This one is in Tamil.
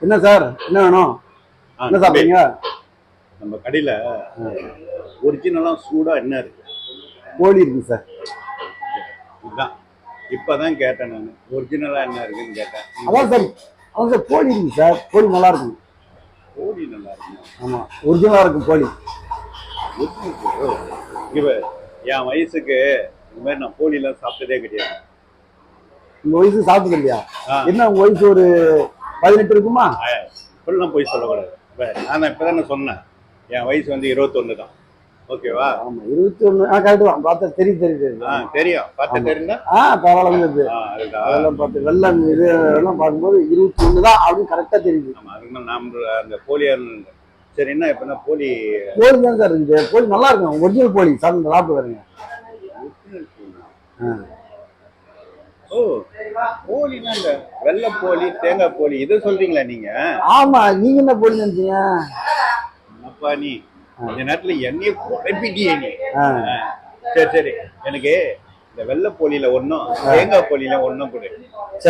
என்ன சார், என்ன வேணும்? என்ன சாப்பிடுறீங்க? நம்ம கடையில ஒரிஜினலா சூடா என்ன இருக்கு? கோழி இருக்கு சார். இதுதான் இப்பதான் கேட்டேன் நான், ஒரிஜினலா என்ன இருக்குன்னு கேட்டேன். அதான் சார், அதான் சார் கோழி இருக்கு சார். கோழி நல்லா இருக்கும். கோழி நல்லா இருக்கும். ஆமா, ஒரிஜினலா இருக்கும் கோழி. இவ என் வயசுக்கு இந்த மாதிரி நான் கோழி எல்லாம் சாப்பிட்டதே கிடையாது. உங்க வயசு சாப்பிட்டது இல்லையா? என்ன உங்க வயசு ஒரு 18 இருக்குமா? இப்பெல்லாம் போய் சொல்லக்கூடாது. நான் இப்பதானே சொன்னேன், என் வயசு வந்து 21 தான். ஓகேவா? ஆமா 21. கரெக்ட் தான். பார்த்தா தெரியும். தெரியும். பார்த்தா தெரியுதா? பரவாயில்ல. அதெல்லாம் பார்த்து வெள்ளம் இது எல்லாம் பார்க்கும்போது 21 தான் அப்படின்னு கரெக்டா தெரியுது. ஆமா, அதுக்கு நம்ம அந்த கோழியா. சரி, என்ன இப்ப கோழி தான் சார் இருக்குது. கோழி நல்லா இருக்கும். ஒரிஜினல் கோழி சாப்பிட்டு வருங்க. ஓ, கோழினா இந்த வெள்ளை கோழி, தேங்காய் கோழி இதை சொல்றீங்களா நீங்க? ஆமா, நீங்க என்ன கோழி நினைச்சீங்க? அப்பா நீ இந்த நேரத்துல என்னைய குழப்பிட்டியே நீ. சரி, எனக்கு இந்த வெள்ளை கோழியில ஒன்னும் தேங்காய் கோழியில ஒன்னும் கொடு.